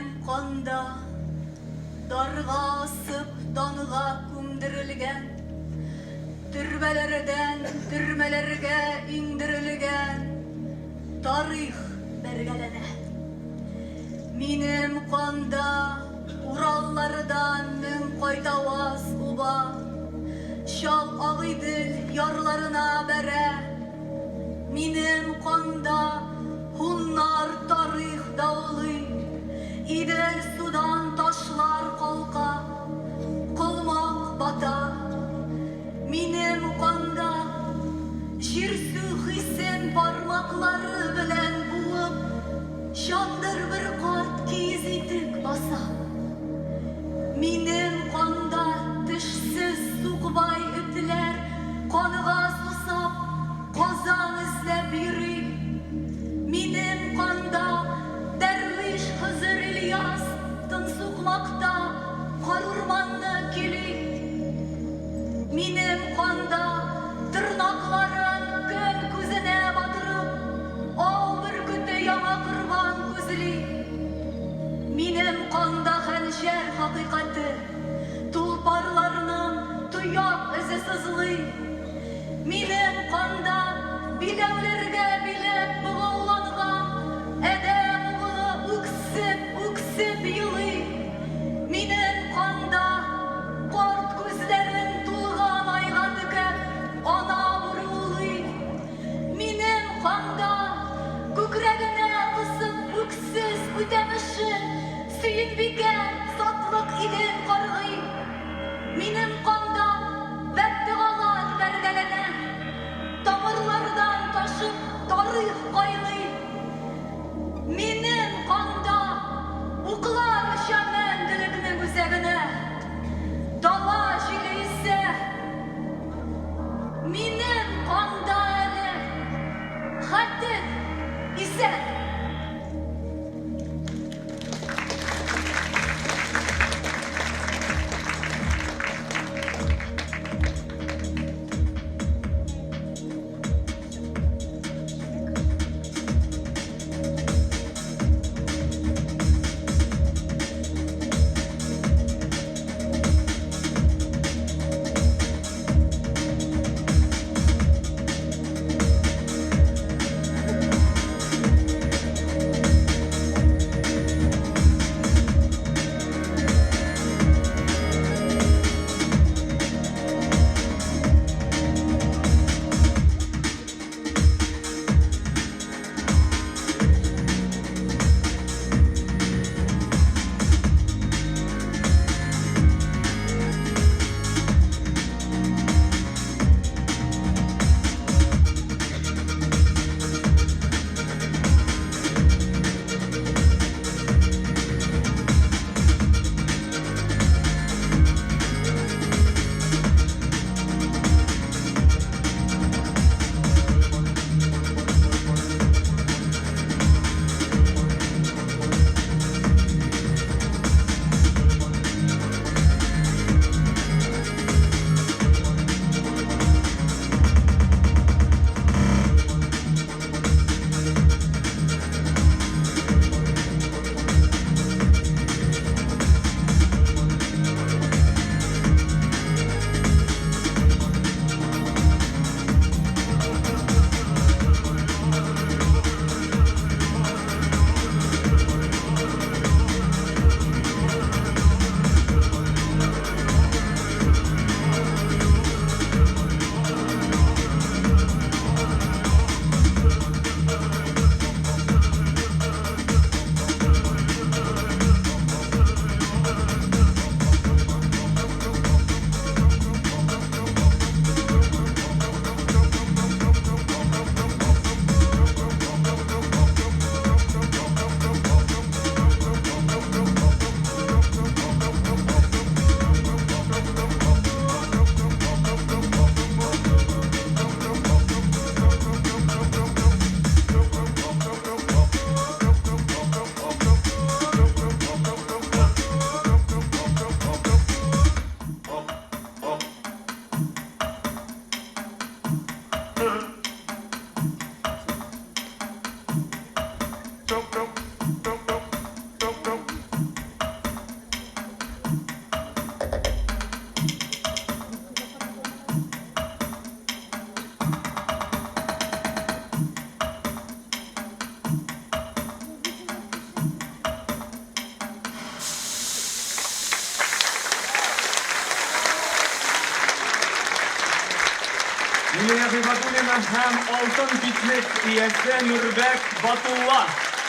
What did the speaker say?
Minnem kanda darga asıp danıga kumdirilgen, türbelerden türmelerge indirilgen tarih belgelene. Minnem kanda Urallardan min koytavaz uba, şal ağıydil yarlarına bere. Minnem kanda hunnar tarih dağılı, İdel sudan taşlar kalka, kılmak bata. Minnem kanda şirsu hissen parmakları bilen buğup, şandır bir kat kizitik basa. Minnem kanda tişsiz suqbay ütler, kanıga susap, kazan izlep yürü. Minnem kanda derviş Hızır İlyas tınsukmakta karurmanlı kili. Minnem kanda tırnakların kön közüne batırıp, o bürkütü yana kırban közli. Minnem kanda hanşer hakikati, tulparlarının tuyak izi sızlı. Minnem kanda bilevlerge bilep buğulangan, edem oğlu üksip yılı. Minnem kanda kort gözlerin tulgan ayga tükep, ana vurulu. Minnem kanda kükregine kısıp üksüz ütemişin, Süyünbike satlık ilim kargı. Minnem kanda vettigalar belgelene, damarlardan taşıp tarih kaylı. Лилия Гыйбатуллина һәм алтын битлек иясе Нурбәк Батулла.